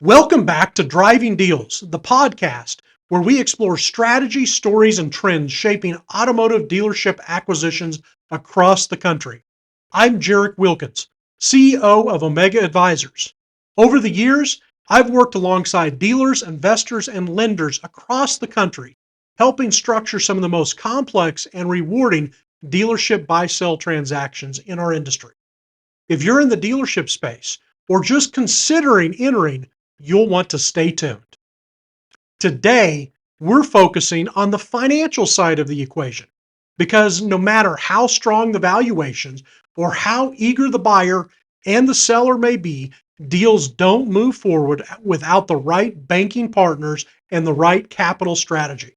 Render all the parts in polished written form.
Welcome back to Driving Deals, the podcast where we explore strategy, stories, and trends shaping automotive dealership acquisitions across the country. I'm Gerrick Wilkins, CEO of Omega Advisors. Over the years, I've worked alongside dealers, investors, and lenders across the country, helping structure some of the most complex and rewarding dealership buy-sell transactions in our industry. If you're in the dealership space or just considering entering, you'll want to stay tuned. Today, we're focusing on the financial side of the equation because no matter how strong the valuations or how eager the buyer and the seller may be, deals don't move forward without the right banking partners and the right capital strategy.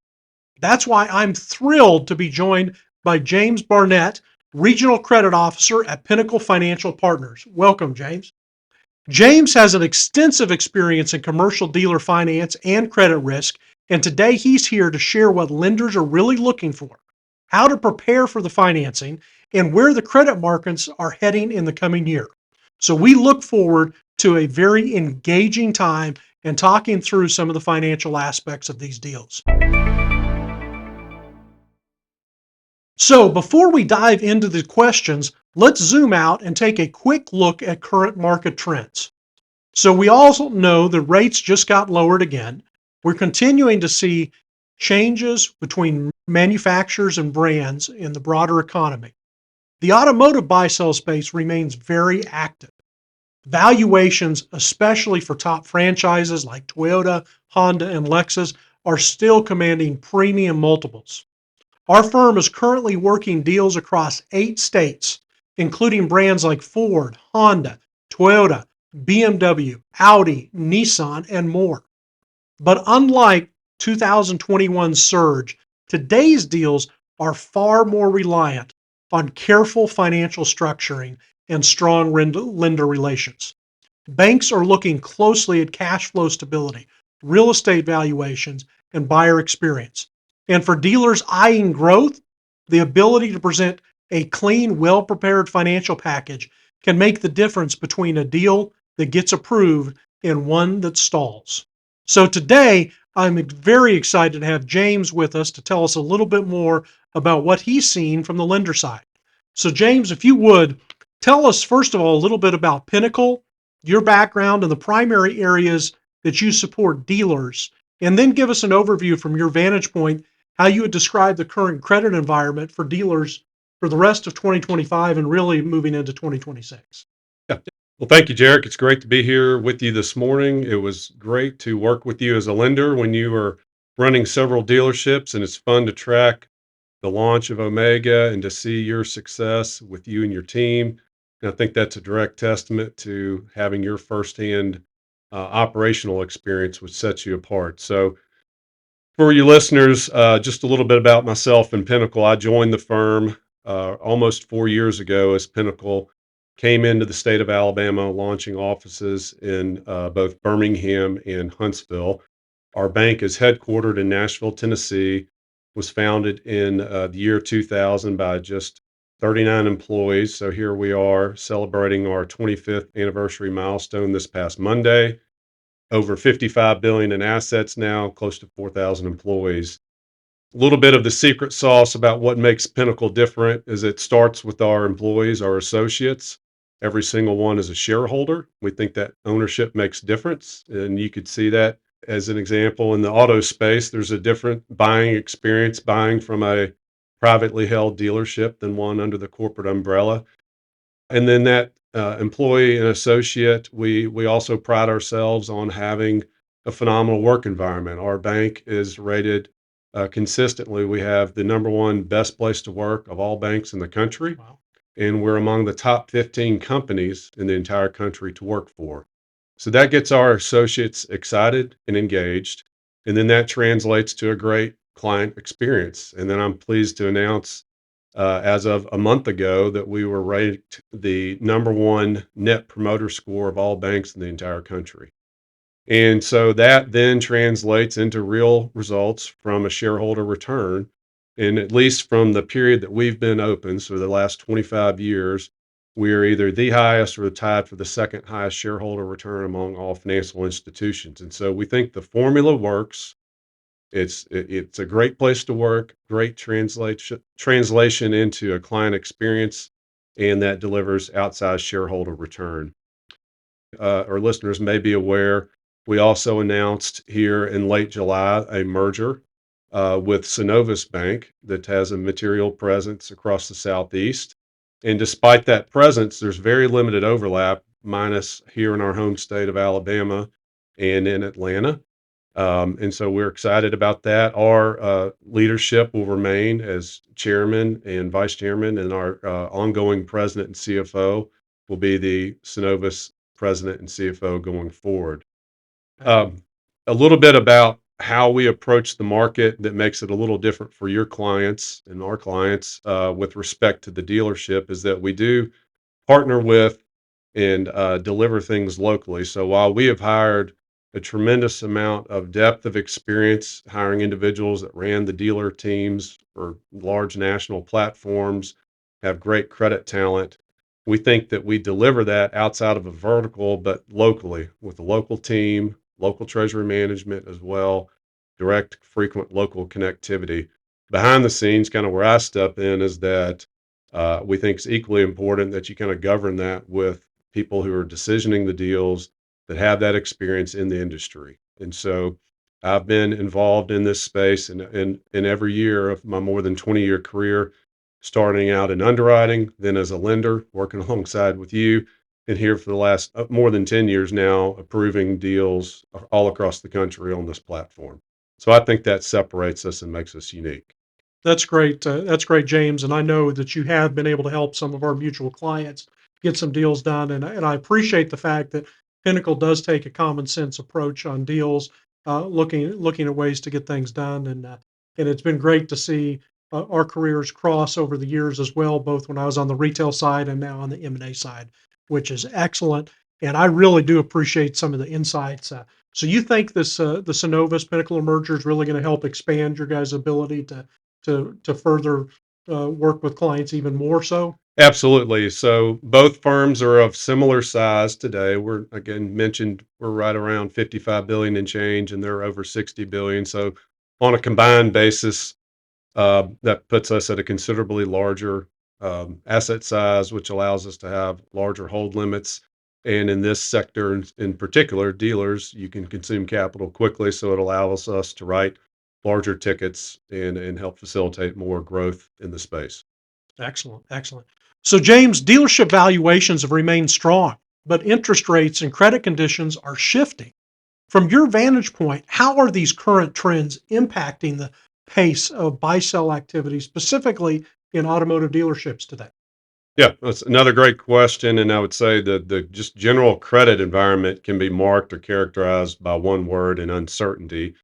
That's why I'm thrilled to be joined by James Barnett, Regional Credit Officer at Pinnacle Financial Partners. Welcome, James. James has an extensive experience in commercial dealer finance and credit risk, and today he's here to share what lenders are really looking for, how to prepare for the financing, and where the credit markets are heading in the coming year. So we look forward to a very engaging time and talking through some of the financial aspects of these deals. So before we dive into the questions, let's zoom out and take a quick look at current market trends. So we also know the rates just got lowered again. We're continuing to see changes between manufacturers and brands in the broader economy. The automotive buy-sell space remains very active. Valuations, especially for top franchises like Toyota, Honda, and Lexus, are still commanding premium multiples. Our firm is currently working deals across 8 states, including brands like Ford, Honda, Toyota, BMW, Audi, Nissan, and more. But unlike 2021's surge, today's deals are far more reliant on careful financial structuring and strong lender relations. Banks are looking closely at cash flow stability, real estate valuations, and buyer experience. And for dealers eyeing growth, the ability to present a clean, well-prepared financial package can make the difference between a deal that gets approved and one that stalls. So today, I'm very excited to have James with us to tell us a little bit more about what he's seen from the lender side. So James, if you would, tell us first of all a little bit about Pinnacle, your background, and the primary areas that you support dealers, and then give us an overview from your vantage point how you would describe the current credit environment for dealers for the rest of 2025 and really moving into 2026. Yeah. Well, thank you, Jarek. It's great to be here with you this morning. It was great to work with you as a lender when you were running several dealerships, and it's fun to track the launch of Omega and to see your success with you and your team. And I think that's a direct testament to having your firsthand operational experience, which sets you apart. So, for you listeners, just a little bit about myself and Pinnacle. I joined the firm almost 4 years ago as Pinnacle came into the state of Alabama, launching offices in both Birmingham and Huntsville. Our bank is headquartered in Nashville, Tennessee, was founded in the year 2000 by just 39 employees. So here we are celebrating our 25th anniversary milestone this past Monday. Over 55 billion in assets now, close to 4,000 employees. A little bit of the secret sauce about what makes Pinnacle different is it starts with our employees, our associates. Every single one is a shareholder. We think that ownership makes difference, and you could see that as an example in the auto space. There's a different buying experience buying from a privately held dealership than one under the corporate umbrella. And then that employee and associate, we also pride ourselves on having a phenomenal work environment. Our bank is rated consistently. We have the number one best place to work of all banks in the country, Wow. and we're among the top 15 companies in the entire country to work for. So that gets our associates excited and engaged, and then that translates to a great client experience. And then I'm pleased to announce as of a month ago that we were ranked the number one net promoter score of all banks in the entire country. And so that then translates into real results from a shareholder return. And at least from the period that we've been open, so the last 25 years, We are either the highest or tied for the second highest shareholder return among all financial institutions. And so we think the formula works. It's a great place to work, great translation into a client experience, and that delivers outsized shareholder return. Our listeners may be aware, we also announced here in late July a merger with Synovus Bank that has a material presence across the Southeast. And despite that presence, there's very limited overlap, minus here in our home state of Alabama and in Atlanta. And so we're excited about that. Our leadership will remain as chairman and vice chairman, and our ongoing president and CFO will be the Synovus president and CFO going forward. Um, a little bit about how we approach the market that makes it a little different for your clients and our clients with respect to the dealership is that we do partner with and deliver things locally. So while we have hired a tremendous amount of depth of experience hiring individuals that ran the dealer teams for large national platforms, have great credit talent, we think that we deliver that outside of a vertical, but locally with a local team, local treasury management as well, direct, frequent local connectivity. Behind the scenes, kind of where I step in is that we think it's equally important that you kind of govern that with people who are decisioning the deals that have that experience in the industry. And so I've been involved in this space in every year of my more than 20-year career, starting out in underwriting, then as a lender, working alongside with you, and here for the last more than 10 years now, approving deals all across the country on this platform. So I think that separates us and makes us unique. That's great. That's great, James. And I know that you have been able to help some of our mutual clients get some deals done. And I appreciate the fact that Pinnacle does take a common sense approach on deals, looking at ways to get things done. And it's been great to see our careers cross over the years as well, both when I was on the retail side and now on the M&A side, which is excellent. And I really do appreciate some of the insights. So you think this the Synovus Pinnacle merger is really going to help expand your guys' ability to further work with clients even more so? Absolutely. So both firms are of similar size today. We're again mentioned we're right around 55 billion and change, and they're over 60 billion. So on a combined basis, that puts us at a considerably larger asset size, which allows us to have larger hold limits. And in this sector, in particular, dealers, you can consume capital quickly, so it allows us to write larger tickets and help facilitate more growth in the space. Excellent, excellent. So, James, dealership valuations have remained strong, but interest rates and credit conditions are shifting. From your vantage point, how are these current trends impacting the pace of buy sell activity, specifically in automotive dealerships today? Yeah, that's another great question. And I would say that the just general credit environment can be marked or characterized by one word and uncertainty.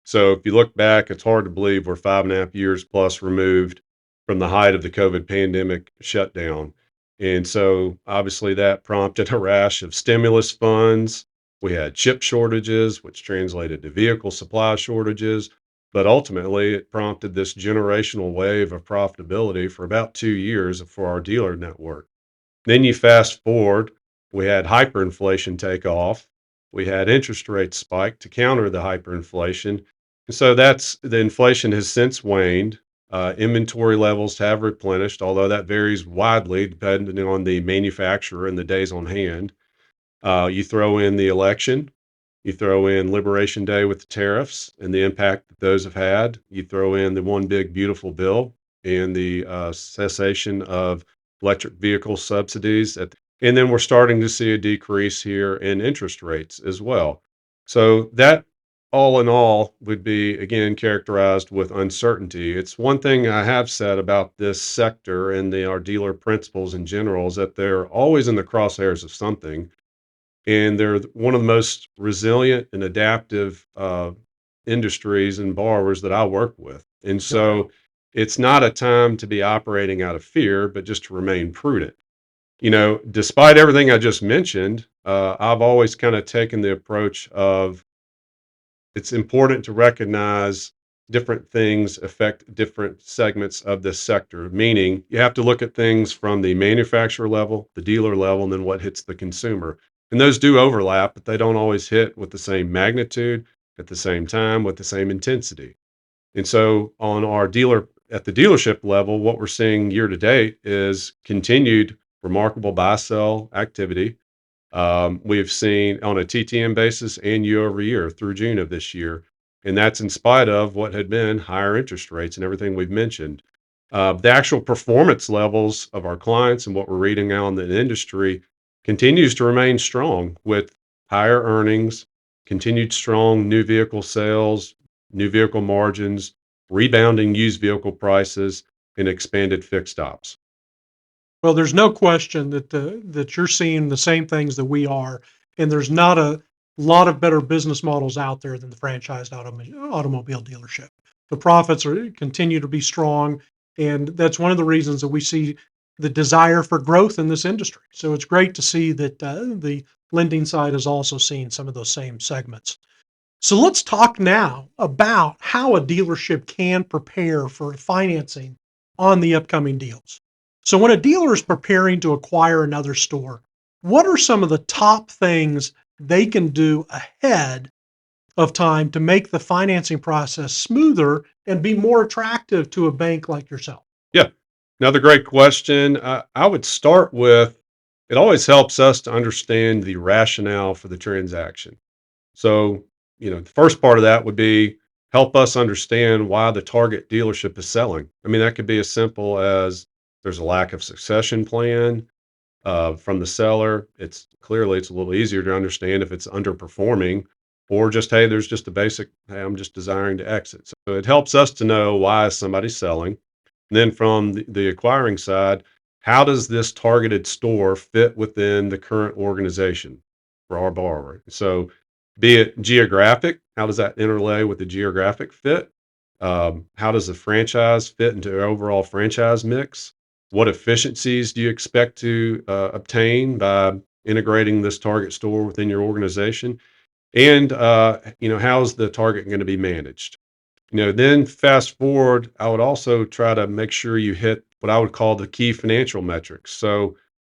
So if you look back, it's hard to believe we're 5.5 years plus removed from the height of the COVID pandemic shutdown. And so obviously that prompted a rash of stimulus funds. We had chip shortages, which translated to vehicle supply shortages. But ultimately, it prompted this generational wave of profitability for about 2 years for our dealer network. Then you fast forward, we had hyperinflation take off. We had interest rates spike to counter the hyperinflation. And so that's the inflation has since waned. Inventory levels have replenished, although that varies widely depending on the manufacturer and the days on hand. You throw in the election, you throw in Liberation Day with the tariffs and the impact that those have had. You throw in the one big beautiful bill and the cessation of electric vehicle subsidies. And then we're starting to see a decrease here in interest rates as well. So that all in all would be again characterized with uncertainty. It's one thing I have said about this sector and our dealer principals in general is that they're always in the crosshairs of something, and they're one of the most resilient and adaptive industries and borrowers that I work with. And so it's not a time to be operating out of fear, but just to remain prudent. Despite everything I just mentioned, I've always kind of taken the approach of it's important to recognize different things affect different segments of this sector, meaning you have to look at things from the manufacturer level, the dealer level, and then what hits the consumer. And those do overlap, but they don't always hit with the same magnitude at the same time with the same intensity. And so on our dealer at the dealership level, what we're seeing year to date is continued remarkable buy sell activity. We've seen on a TTM basis and year over year through June of this year. And that's in spite of what had been higher interest rates and everything we've mentioned. The actual performance levels of our clients and what we're reading now in the industry continues to remain strong with higher earnings, continued strong new vehicle sales, new vehicle margins, rebounding used vehicle prices, and expanded fixed ops. Well, there's no question that that you're seeing the same things that we are, and there's not a lot of better business models out there than the franchised automobile dealership. The profits are continue to be strong, and that's one of the reasons that we see the desire for growth in this industry. So it's great to see that the lending side is also seeing some of those same segments. So let's talk now about how a dealership can prepare for financing on the upcoming deals. So when a dealer is preparing to acquire another store, what are some of the top things they can do ahead of time to make the financing process smoother and be more attractive to a bank like yourself? Yeah, another great question. I would start with it always helps us to understand the rationale for the transaction. So, the first part of that would be help us understand why the target dealership is selling. I mean, that could be as simple as there's a lack of succession plan from the seller. It's a little easier to understand if it's underperforming, or just hey, there's just a basic hey, I'm just desiring to exit. So it helps us to know why is somebody selling. And then from the acquiring side, how does this targeted store fit within the current organization for our borrower? So, be it geographic, how does that interlay with the geographic fit? How does the franchise fit into the overall franchise mix? What efficiencies do you expect to obtain by integrating this target store within your organization? And how's the target going to be managed? Then fast forward, I would also try to make sure you hit what I would call the key financial metrics. So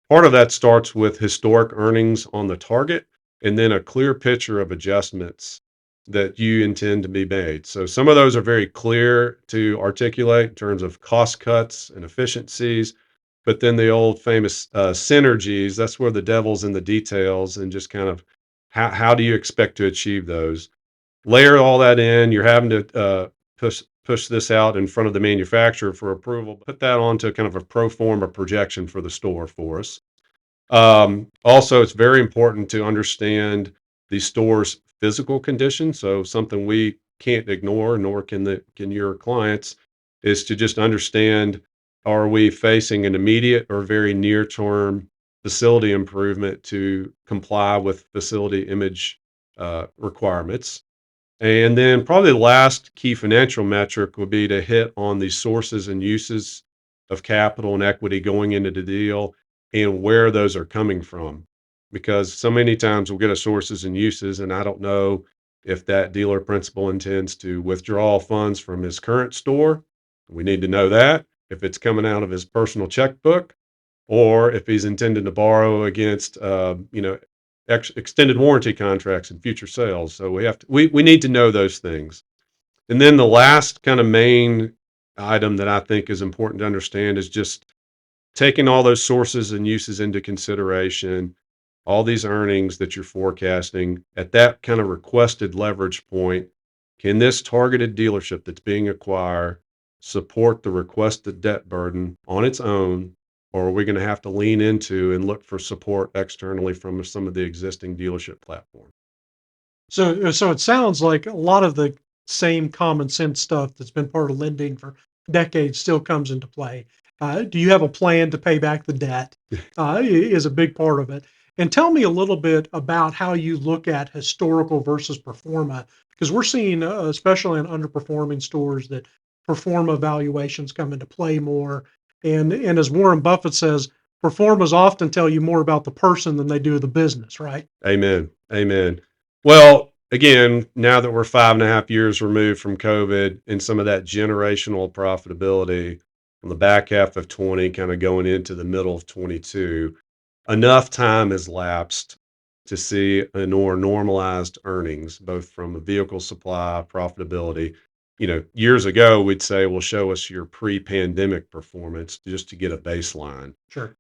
part of that starts with historic earnings on the target and then a clear picture of adjustments that you intend to be made. So some of those are very clear to articulate in terms of cost cuts and efficiencies. But then the old famous synergies, that's where the devil's in the details and just kind of how do you expect to achieve those? Layer all that in. You're having to push this out in front of the manufacturer for approval. Put that onto kind of a pro forma projection for the store for us. Also, it's very important to understand the store's physical condition. So something we can't ignore, nor can your clients, is to just understand: are we facing an immediate or very near term facility improvement to comply with facility image requirements? And then probably the last key financial metric would be to hit on the sources and uses of capital and equity going into the deal and where those are coming from. Because so many times we'll get a sources and uses, and I don't know if that dealer principal intends to withdraw funds from his current store. We need to know that. If it's coming out of his personal checkbook, or if he's intending to borrow against, extended warranty contracts and future sales. So we need to know those things. And then the last kind of main item that I think is important to understand is just taking all those sources and uses into consideration, all these earnings that you're forecasting at that kind of requested leverage point. Can this targeted dealership that's being acquired support the requested debt burden on its own, or are we going to have to lean into and look for support externally from some of the existing dealership platforms? So it sounds like a lot of the same common sense stuff that's been part of lending for decades still comes into play. Do you have a plan to pay back the debt? Is a big part of it. And tell me a little bit about how you look at historical versus performa, because we're seeing, especially in underperforming stores, that performa valuations come into play more. And as Warren Buffett says, performas often tell you more about the person than they do the business, right? Amen. Amen. Well, again, now that we're 5.5 years removed from COVID and some of that generational profitability on the back half of 20, kind of going into the middle of 22, enough time has lapsed to see a more normalized earnings, both from a vehicle supply profitability. Years ago, we'd say, well, show us your pre-pandemic performance just to get a baseline. Sure.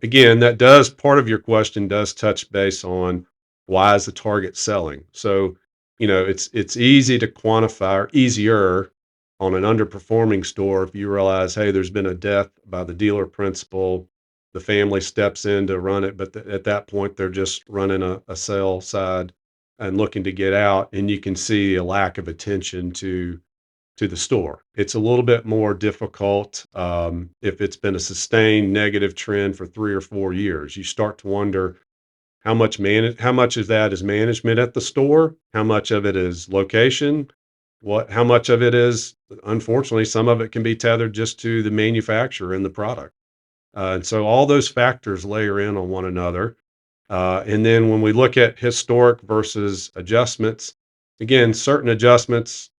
Again, that does part of your question does touch base on why is the target selling. So, it's easy to quantify, or easier on an underperforming store if you realize, hey, there's been a death by the dealer principal. The family steps in to run it, but at that point, they're just running a sell side and looking to get out, and you can see a lack of attention to the store. It's a little bit more difficult if it's been a sustained negative trend for 3 or 4 years. You start to wonder how much of that is management at the store, how much of it is location, how much of it is, unfortunately, some of it can be tethered just to the manufacturer and the product. And so all those factors layer in on one another. And then when we look at historic versus adjustments, again, certain adjustments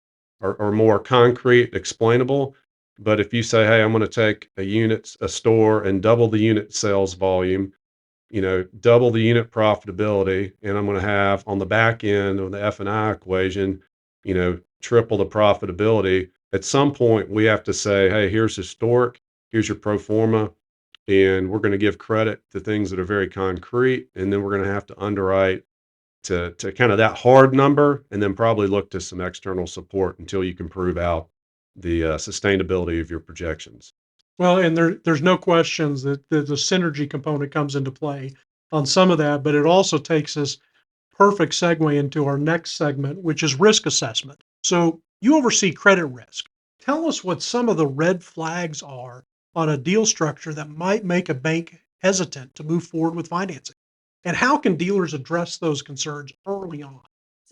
are more concrete, explainable. But if you say, hey, I'm going to take a store and double the unit sales volume, double the unit profitability, and I'm going to have on the back end of the F&I equation, triple the profitability. At some point, we have to say, hey, here's historic, here's your pro forma, and we're going to give credit to things that are very concrete, and then we're going to have to underwrite to kind of that hard number, and then probably look to some external support until you can prove out the sustainability of your projections. Well, and there's no questions that the synergy component comes into play on some of that, but it also takes us perfect segue into our next segment, which is risk assessment. So you oversee credit risk. Tell us what some of the red flags are on a deal structure that might make a bank hesitant to move forward with financing. And how can dealers address those concerns early on?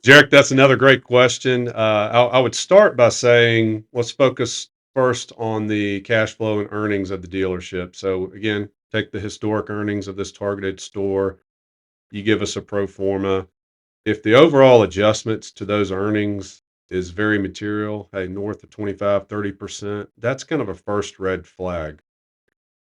Jarek, that's another great question. I would start by saying let's focus first on the cash flow and earnings of the dealership. So again, take the historic earnings of this targeted store. You give us a pro forma. If the overall adjustments to those earnings is very material, hey, north of 25, 30%, that's kind of a first red flag.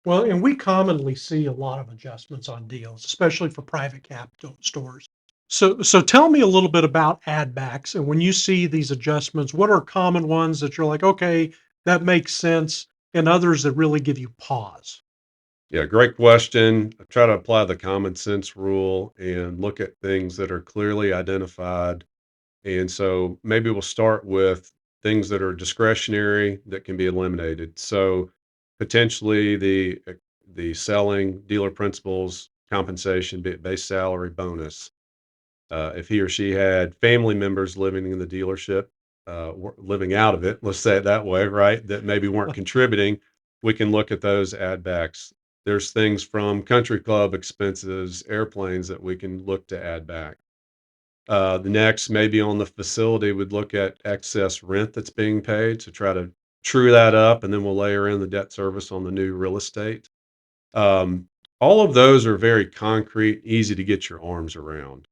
Well, and we commonly see a lot of adjustments on deals, especially for private capital stores. So tell me a little bit about add backs. And when you see these adjustments, what are common ones that you're like, okay, that makes sense, and others that really give you pause? Yeah, great question. I try to apply the common sense rule and look at things that are clearly identified. And so maybe we'll start with things that are discretionary that can be eliminated. So potentially the selling dealer principals compensation, be it base salary, bonus. If he or she had family members living in the dealership, living out of it, let's say it that way, right? That maybe weren't contributing, we can look at those add backs. There's things from country club expenses, airplanes that we can look to add back. The next, maybe on the facility, would look at excess rent that's being paid to try to true that up, and then we'll layer in the debt service on the new real estate. Um, all of those are very concrete, easy to get your arms around.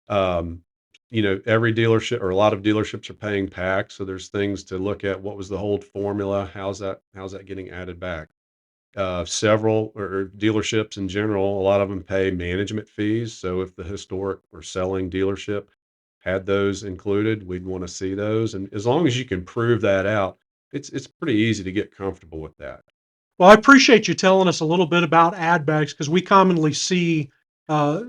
Um, every dealership or a lot of dealerships are paying PAC, so there's things to look at. What was the hold formula? How's that getting added back? Several or dealerships in general, a lot of them pay management fees. So if the historic or selling dealership had those included, we'd want to see those. And as long as you can prove that out, it's pretty easy to get comfortable with that. Well, I appreciate you telling us a little bit about ad backs because we commonly see uh,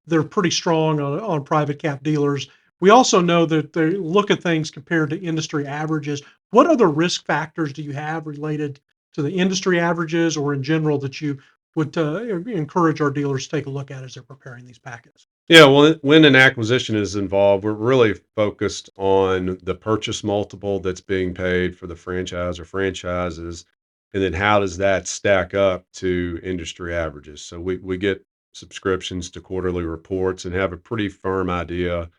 they're pretty strong on private cap dealers. We also know that they look at things compared to industry averages. What other risk factors do you have related to the industry averages or in general that you would encourage our dealers to take a look at as they're preparing these packets? Yeah, well, when an acquisition is involved, we're really focused on the purchase multiple that's being paid for the franchise or franchises, and then how does that stack up to industry averages? So we get subscriptions to quarterly reports and have a pretty firm idea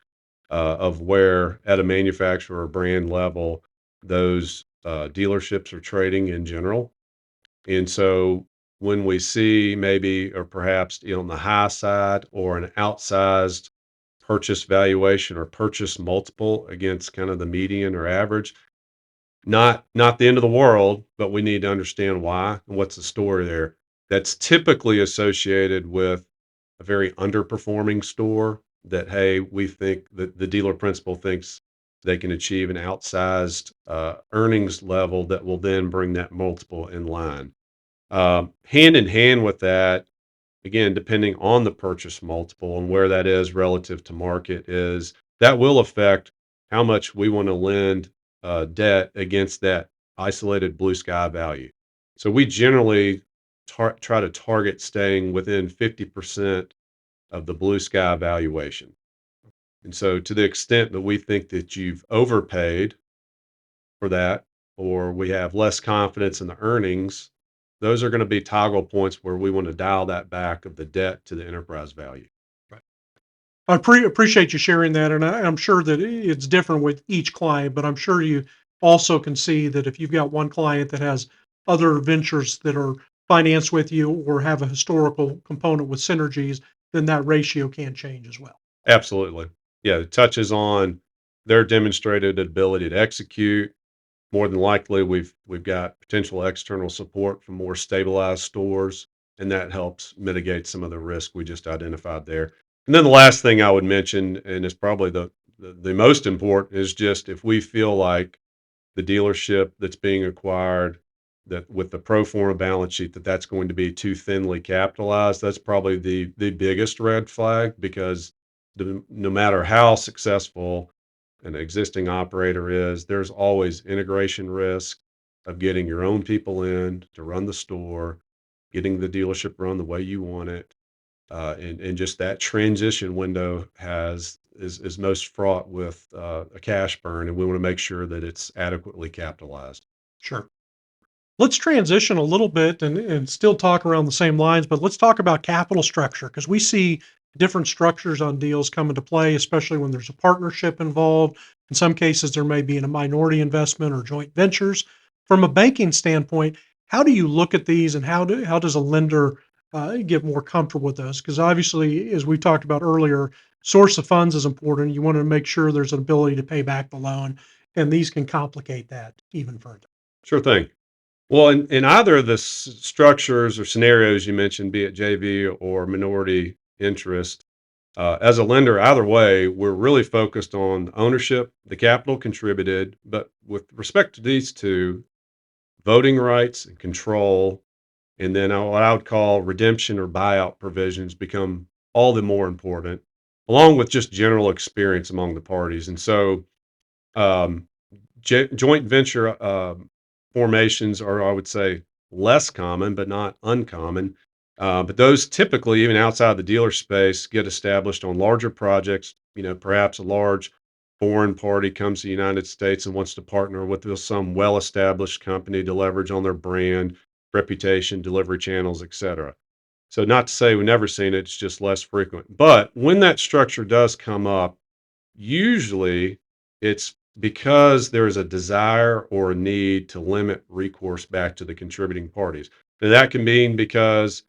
of where, at a manufacturer or brand level, those dealerships are trading in general. And so when we see maybe or perhaps on the high side or an outsized purchase valuation or purchase multiple against kind of the median or average. Not the end of the world, but we need to understand why and what's the story there. That's typically associated with a very underperforming store that, hey, we think that the dealer principal thinks they can achieve an outsized earnings level that will then bring that multiple in line. Hand in hand with that, again, depending on the purchase multiple and where that is relative to market, is that will affect how much we want to lend debt against that isolated blue sky value. So we generally try to target staying within 50% of the blue sky valuation. And so, to the extent that we think that you've overpaid for that, or we have less confidence in the earnings, those are going to be toggle points where we want to dial that back of the debt to the enterprise value. Right. I appreciate you sharing that, and I'm sure that it's different with each client, but I'm sure you also can see that if you've got one client that has other ventures that are financed with you or have a historical component with synergies, then that ratio can change as well. Absolutely. Yeah, it touches on their demonstrated ability to execute. More than likely, we've got potential external support from more stabilized stores, and that helps mitigate some of the risk we just identified there. And then the last thing I would mention, and it's probably the most important, is just if we feel like the dealership that's being acquired, that with the pro forma balance sheet, that's going to be too thinly capitalized, that's probably the biggest red flag, because no matter how successful an existing operator is, there's always integration risk of getting your own people in to run the store, getting the dealership run the way you want it. And just that transition window is most fraught with a cash burn, and we want to make sure that it's adequately capitalized. Sure. Let's transition a little bit and still talk around the same lines, but let's talk about capital structure because we see different structures on deals come into play, especially when there's a partnership involved. In some cases, there may be a minority investment or joint ventures. From a banking standpoint, how do you look at these, and how does a lender get more comfortable with those? Because obviously, as we talked about earlier, source of funds is important. You want to make sure there's an ability to pay back the loan, and these can complicate that even further. Sure thing. Well, in either of the structures or scenarios you mentioned, be it JV or minority interest, as a lender, either way, we're really focused on ownership, the capital contributed, but with respect to these two, voting rights and control, and then what I would call redemption or buyout provisions become all the more important, along with just general experience among the parties. And so, um, joint venture formations are, I would say, less common, but not uncommon. But those typically, even outside the dealer space, get established on larger projects. Perhaps a large foreign party comes to the United States and wants to partner with some well-established company to leverage on their brand, reputation, delivery channels, etc. So, not to say we've never seen it; it's just less frequent. But when that structure does come up, usually it's because there is a desire or a need to limit recourse back to the contributing parties. Now, that can mean because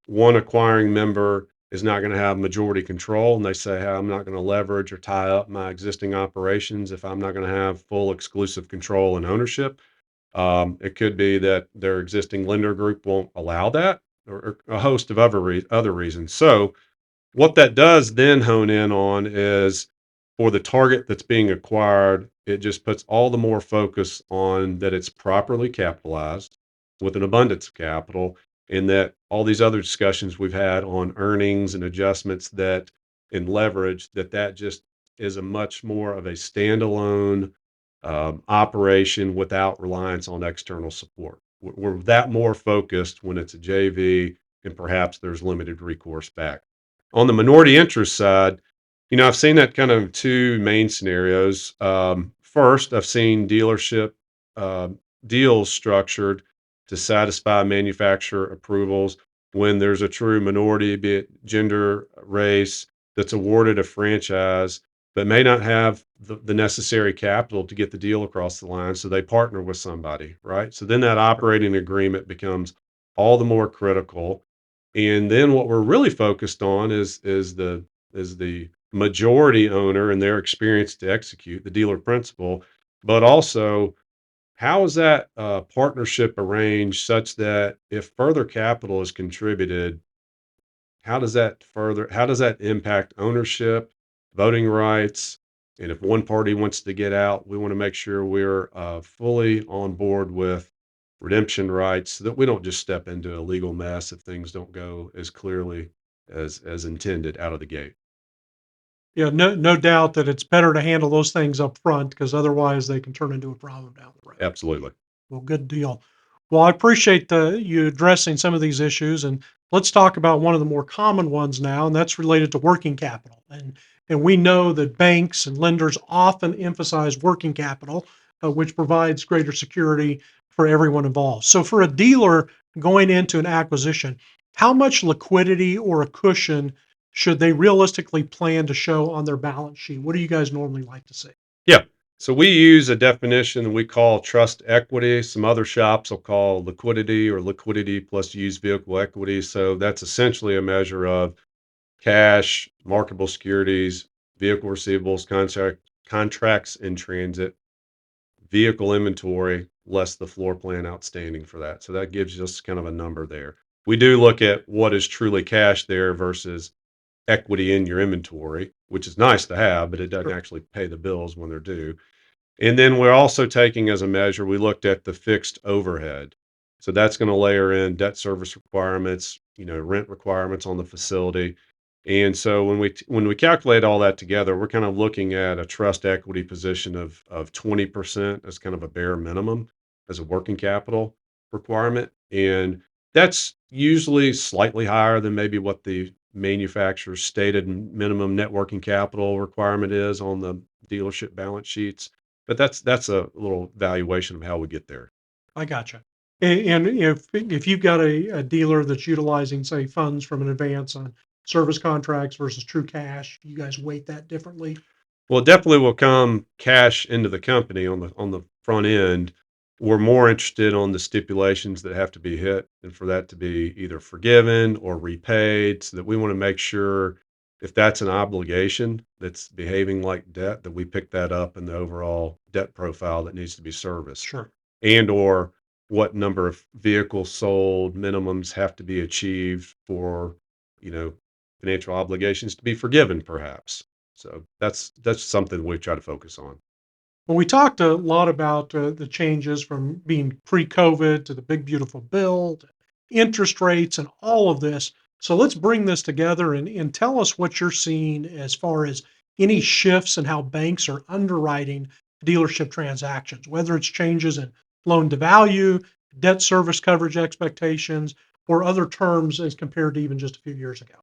one acquiring member is not going to have majority control, and they say, hey, I'm not going to leverage or tie up my existing operations if I'm not going to have full exclusive control and ownership. It could be that their existing lender group won't allow that, or a host of other reasons. So, what that does then hone in on is, for the target that's being acquired, it just puts all the more focus on that it's properly capitalized with an abundance of capital, and that all these other discussions we've had on earnings and adjustments that in leverage, that just is a much more of a standalone operation without reliance on external support. We're that more focused when it's a JV, and perhaps there's limited recourse back. On the minority interest side, I've seen that kind of two main scenarios. First, I've seen dealership uh, deals structured to satisfy manufacturer approvals when there's a true minority, be it gender, race, that's awarded a franchise but may not have the necessary capital to get the deal across the line. So they partner with somebody, right? So then that operating agreement becomes all the more critical. And then what we're really focused on is the majority owner and their experience to execute the dealer principal, but also how is that partnership arranged such that if further capital is contributed, how does that impact ownership, voting rights? And if one party wants to get out, we want to make sure we're fully on board with redemption rights so that we don't just step into a legal mess if things don't go as clearly as intended out of the gate. Yeah, no doubt that it's better to handle those things up front because otherwise they can turn into a problem down the road. Absolutely. Well, good deal. Well, I appreciate you addressing some of these issues, and let's talk about one of the more common ones now, and that's related to working capital. And we know that banks and lenders often emphasize working capital, which provides greater security for everyone involved. So, for a dealer going into an acquisition, how much liquidity or a cushion should they realistically plan to show on their balance sheet? What do you guys normally like to see? Yeah. So we use a definition we call trust equity. Some other shops will call liquidity or liquidity plus used vehicle equity. So that's essentially a measure of cash, marketable securities, vehicle receivables, contracts in transit, vehicle inventory, less the floor plan outstanding for that. So that gives us kind of a number there. We do look at what is truly cash there versus equity in your inventory, which is nice to have, but it doesn't Sure. actually pay the bills when they're due. And then we're also taking as a measure, we looked at the fixed overhead. So that's going to layer in debt service requirements, rent requirements on the facility. And so when we calculate all that together, we're kind of looking at a trust equity position of 20% as kind of a bare minimum as a working capital requirement. And that's usually slightly higher than maybe what the manufacturer's stated minimum net working capital requirement is on the dealership balance sheets, but that's a little valuation of how we get there. I gotcha. And if you've got a dealer that's utilizing, say, funds from an advance on service contracts versus true cash, you guys weight that differently? Well, it definitely will come cash into the company on the front end. We're more interested on the stipulations that have to be hit and for that to be either forgiven or repaid so that we want to make sure if that's an obligation that's behaving like debt, that we pick that up in the overall debt profile that needs to be serviced Sure. and or what number of vehicles sold minimums have to be achieved for, you know, financial obligations to be forgiven perhaps. So that's something we try to focus on. Well, we talked a lot about the changes from being pre-COVID to the big beautiful bill, to interest rates, and all of this. So let's bring this together and tell us what you're seeing as far as any shifts in how banks are underwriting dealership transactions, whether it's changes in loan to value, debt service coverage expectations, or other terms as compared to even just a few years ago.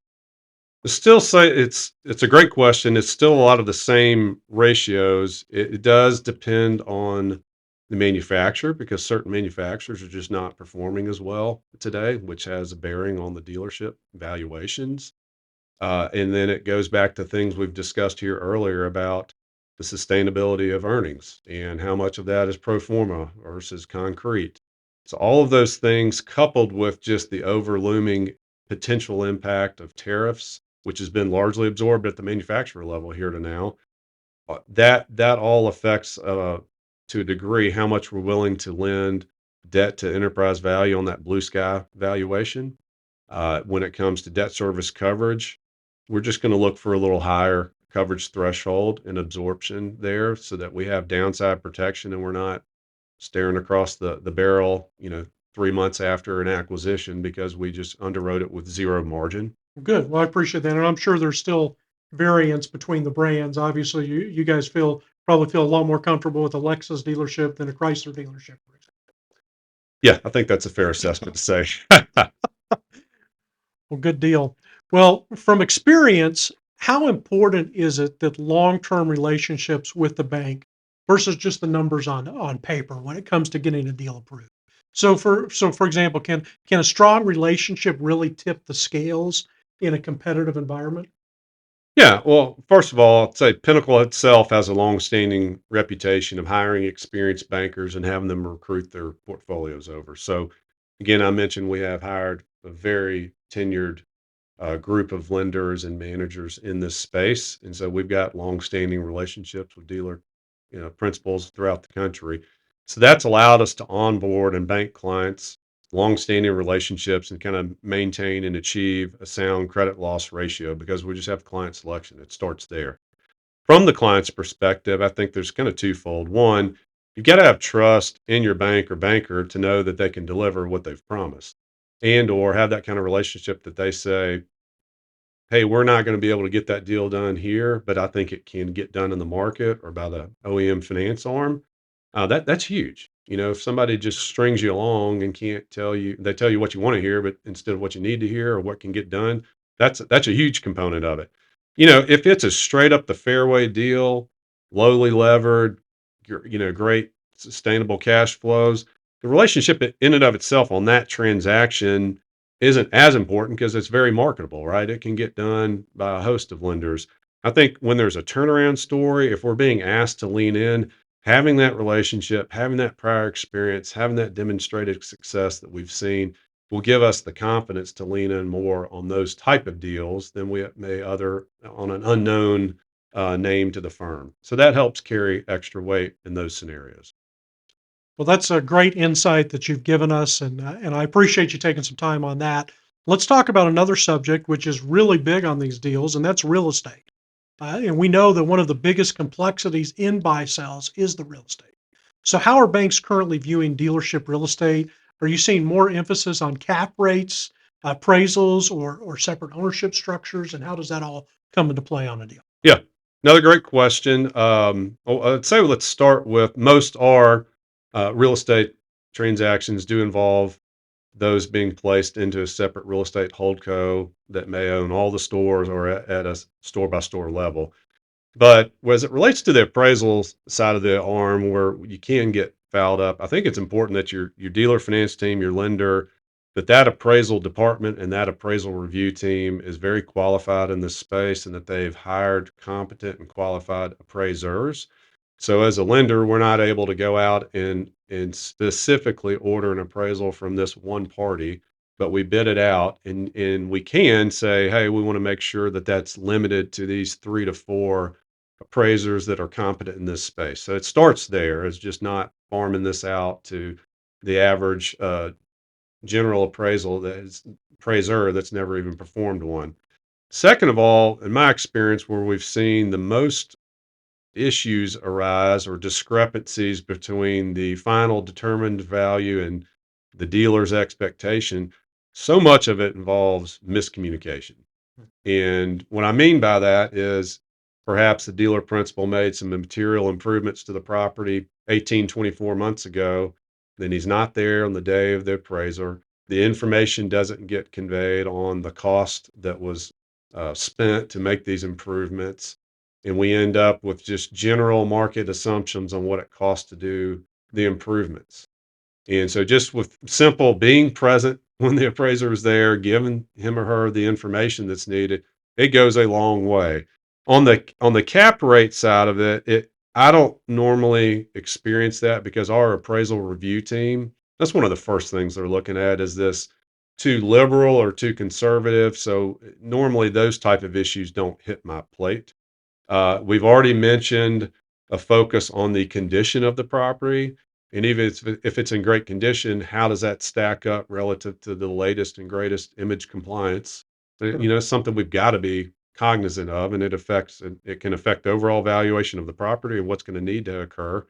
Still say it's a great question. It's still a lot of the same ratios. It does depend on the manufacturer because certain manufacturers are just not performing as well today, which has a bearing on the dealership valuations. And then it goes back to things we've discussed here earlier about the sustainability of earnings and how much of that is pro forma versus concrete. So all of those things coupled with just the overlooming potential impact of tariffs, which has been largely absorbed at the manufacturer level here to now, that all affects to a degree how much we're willing to lend debt to enterprise value on that blue sky valuation. When it comes to debt service coverage, we're just going to look for a little higher coverage threshold and absorption there so that we have downside protection and we're not staring across the barrel, 3 months after an acquisition because we just underwrote it with zero margin. Good. Well, I appreciate that, and I'm sure there's still variance between the brands. Obviously, you guys probably feel a lot more comfortable with a Lexus dealership than a Chrysler dealership, for Yeah, I think that's a fair assessment to say. well, good deal. Well, from experience, how important is it that long-term relationships with the bank versus just the numbers on paper when it comes to getting a deal approved? So for example, can a strong relationship really tip the scales in a competitive environment? Yeah, well, first of all, I'd say Pinnacle itself has a long-standing reputation of hiring experienced bankers and having them recruit their portfolios over. So, again, I mentioned we have hired a very tenured group of lenders and managers in this space, and so we've got long-standing relationships with dealer, principals throughout the country. So that's allowed us to onboard and bank clients, long-standing relationships, and kind of maintain and achieve a sound credit loss ratio because we just have client selection. It starts there. From the client's perspective, I think there's kind of twofold. One, you've got to have trust in your bank or banker to know that they can deliver what they've promised and or have that kind of relationship that they say, hey, we're not going to be able to get that deal done here, but I think it can get done in the market or by the OEM finance arm. That's huge. If somebody just strings you along and can't tell you, they tell you what you want to hear, but instead of what you need to hear or what can get done, that's a huge component of it. If it's a straight up the fairway deal, lowly levered, great sustainable cash flows, the relationship in and of itself on that transaction isn't as important because it's very marketable, right? It can get done by a host of lenders. I think when there's a turnaround story, if we're being asked to lean in, having that relationship, having that prior experience, having that demonstrated success that we've seen will give us the confidence to lean in more on those type of deals than we may other on an unknown name to the firm. So that helps carry extra weight in those scenarios. Well, that's a great insight that you've given us, and I appreciate you taking some time on that. Let's talk about another subject which is really big on these deals, and that's real estate. And we know that one of the biggest complexities in buy sells is the real estate. So, how are banks currently viewing dealership real estate? Are you seeing more emphasis on cap rates, appraisals, or separate ownership structures? And how does that all come into play on a deal? Yeah, another great question. I'd say let's start with most are real estate transactions do involve those being placed into a separate real estate holdco that may own all the stores or at a store by store level. But as it relates to the appraisal side of the arm where you can get fouled up, I think it's important that your dealer finance team, your lender, that appraisal department and that appraisal review team is very qualified in this space and that they've hired competent and qualified appraisers. So as a lender, we're not able to go out and specifically order an appraisal from this one party, but we bid it out and we can say, hey, we want to make sure that that's limited to these 3 to 4 appraisers that are competent in this space. So it starts there. It's just not farming this out to the average general appraiser that's never even performed one. Second of all, in my experience, where we've seen the most issues arise or discrepancies between the final determined value and the dealer's expectation, so much of it involves miscommunication. And what I mean by that is perhaps the dealer principal made some material improvements to the property 18, 24 months ago. Then he's not there on the day of the appraiser. The information doesn't get conveyed on the cost that was spent to make these improvements. And we end up with just general market assumptions on what it costs to do the improvements. And so just with simple being present when the appraiser is there, giving him or her the information that's needed, it goes a long way. On the cap rate side of it, I don't normally experience that because our appraisal review team, that's one of the first things they're looking at is this too liberal or too conservative. So normally those type of issues don't hit my plate. We've already mentioned a focus on the condition of the property. And even if it's in great condition, how does that stack up relative to the latest and greatest image compliance? Sure. It's something we've got to be cognizant of, and it can affect the overall valuation of the property and what's going to need to occur.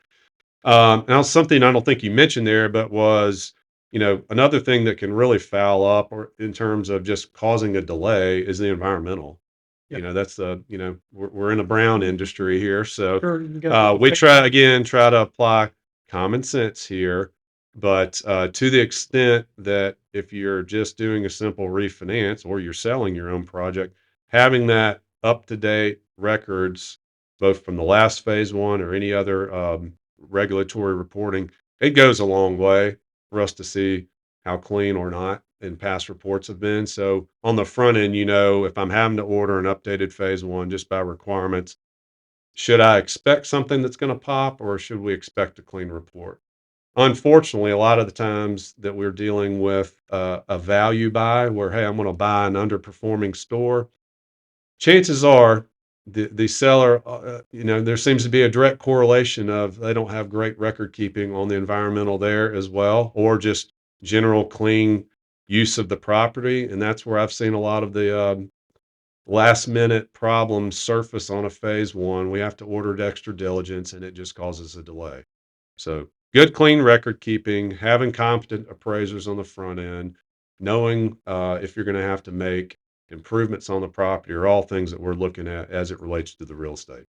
Now, something I don't think you mentioned there, but was another thing that can really foul up, or in terms of just causing a delay, is the environmental. Yeah. That's we're in a brown industry here, so Sure. You got we try to apply common sense here, but to the extent that if you're just doing a simple refinance or you're selling your own project, having that up to date records, both from the last phase one or any other regulatory reporting, it goes a long way for us to see how clean or not in past reports have been. So on the front end, if I'm having to order an updated phase one just by requirements, should I expect something that's going to pop or should we expect a clean report? unfortunately, a lot of the times that we're dealing with a value buy where, hey, I'm going to buy an underperforming store, chances are the seller, there seems to be a direct correlation of they don't have great record keeping on the environmental there as well, or just general clean use of the property. And that's where I've seen a lot of the last minute problems surface on a phase one. We have to order extra diligence and it just causes a delay. So good, clean record keeping, having competent appraisers on the front end, knowing if you're going to have to make improvements on the property are all things that we're looking at as it relates to the real estate.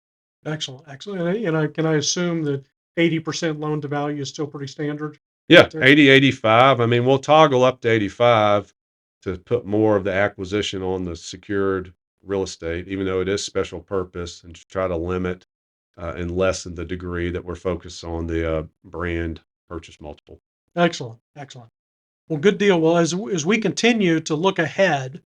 Excellent, excellent. And I assume that 80% loan to value is still pretty standard Yeah, out there. 80, 85. I mean, we'll toggle up to 85 to put more of the acquisition on the secured real estate, even though it is special purpose, and to try to limit and lessen the degree that we're focused on the brand purchase multiple. Excellent, excellent. Well, good deal. Well, as we continue to look ahead,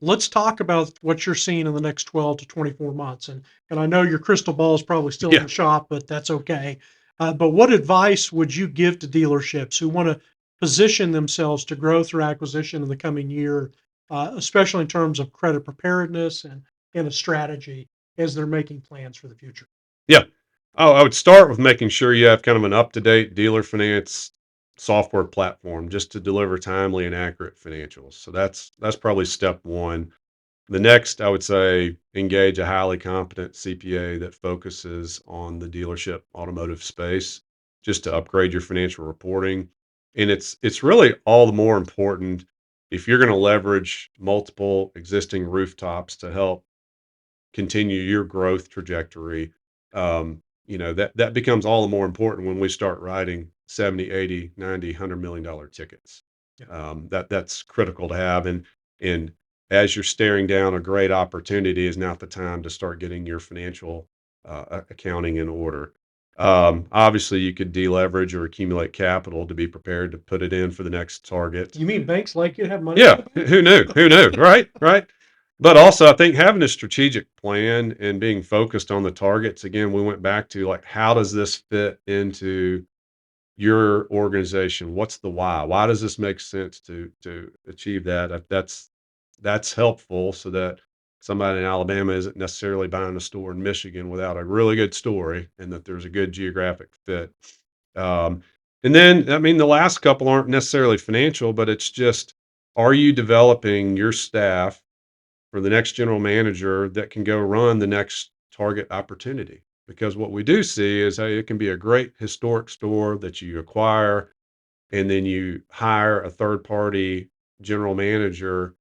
let's talk about what you're seeing in the next 12 to 24 months. And I know your crystal ball is probably still in Yeah. the shop, but that's okay. But what advice would you give to dealerships who want to position themselves to grow through acquisition in the coming year, especially in terms of credit preparedness and a strategy as they're making plans for the future? Yeah. Oh, I would start with making sure you have kind of an up-to-date dealer finance software platform just to deliver timely and accurate financials. So that's probably step one. The next, I would say, engage a highly competent CPA that focuses on the dealership automotive space just to upgrade your financial reporting. And it's really all the more important if you're going to leverage multiple existing rooftops to help continue your growth trajectory. That becomes all the more important when we start writing 70, 80, 90, $100 million tickets. Yeah. That's critical to have. And as you're staring down a great opportunity is not the time to start getting your financial accounting in order. Obviously, you could deleverage or accumulate capital to be prepared to put it in for the next target. You mean banks like you to have money in Yeah, the bank? who knew? Who knew? Right, right. But also, I think having a strategic plan and being focused on the targets. Again, we went back to like, how does this fit into your organization? What's the why? Why does this make sense to achieve that? That's helpful so that somebody in Alabama isn't necessarily buying a store in Michigan without a really good story, and that there's a good geographic fit. Um, and then, I mean, the last couple aren't necessarily financial, but it's just, are you developing your staff for the next general manager that can go run the next target opportunity? Because what we do see is, hey, it can be a great historic store that you acquire, and then you hire a third party general manager,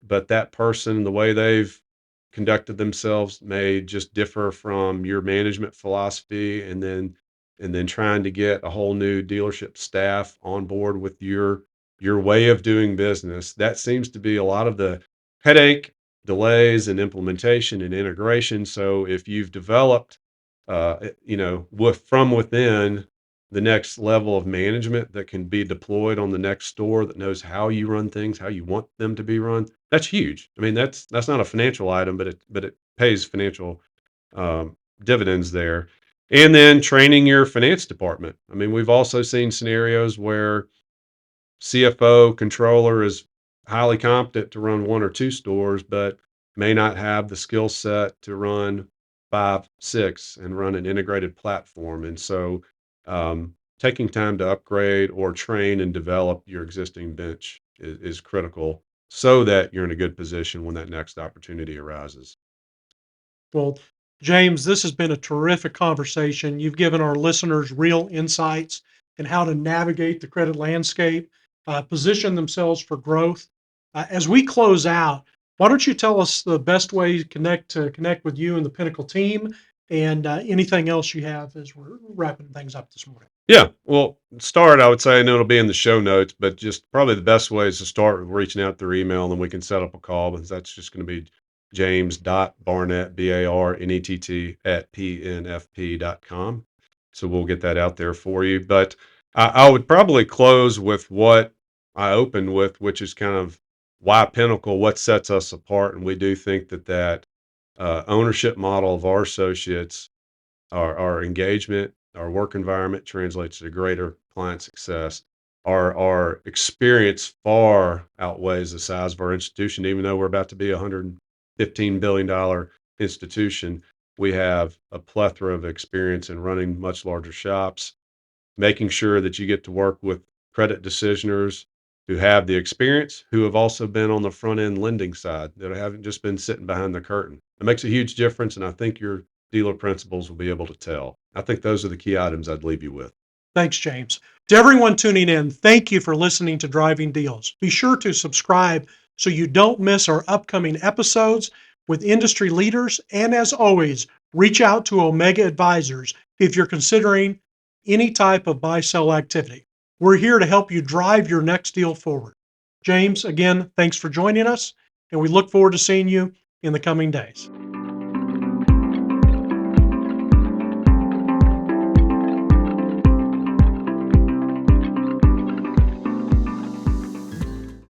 but that person, the way they've conducted themselves may just differ from your management philosophy, and then trying to get a whole new dealership staff on board with your way of doing business. That seems to be a lot of the headache, delays, and implementation and integration. So if you've developed, from within the next level of management that can be deployed on the next store that knows how you run things, how you want them to be run, that's huge. I mean, that's not a financial item, but it pays financial dividends there. And then training your finance department. I mean, we've also seen scenarios where CFO controller is highly competent to run one or two stores, but may not have the skill set to run five, six, and run an integrated platform. And so, taking time to upgrade or train and develop your existing bench is critical so that you're in a good position when that next opportunity arises. Well, James, this has been a terrific conversation. You've given our listeners real insights in how to navigate the credit landscape, position themselves for growth. As we close out, why don't you tell us the best way to connect with you and the Pinnacle team, and anything else you have as we're wrapping things up this morning? Yeah, well, start, I would say, I know it'll be in the show notes, but just probably the best way is to start with reaching out through email, and then we can set up a call, because that's just going to be James.Barnett, Barnett, at pnfp.com. So we'll get that out there for you. But I would probably close with what I opened with, which is kind of why Pinnacle, what sets us apart. And we do think that ownership model of our associates, our engagement, Our work environment translates to greater client success. Our experience far outweighs the size of our institution, even though we're about to be a $115 billion institution. We have a plethora of experience in running much larger shops, making sure that you get to work with credit decisioners who have the experience, who have also been on the front end lending side, that haven't just been sitting behind the curtain. It makes a huge difference, and I think your dealer principals will be able to tell. I think those are the key items I'd leave you with. Thanks, James. To everyone tuning in, thank you for listening to Driving Deals. Be sure to subscribe so you don't miss our upcoming episodes with industry leaders. And as always, reach out to Omega Advisors if you're considering any type of buy-sell activity. We're here to help you drive your next deal forward. James, again, thanks for joining us, and we look forward to seeing you in the coming days.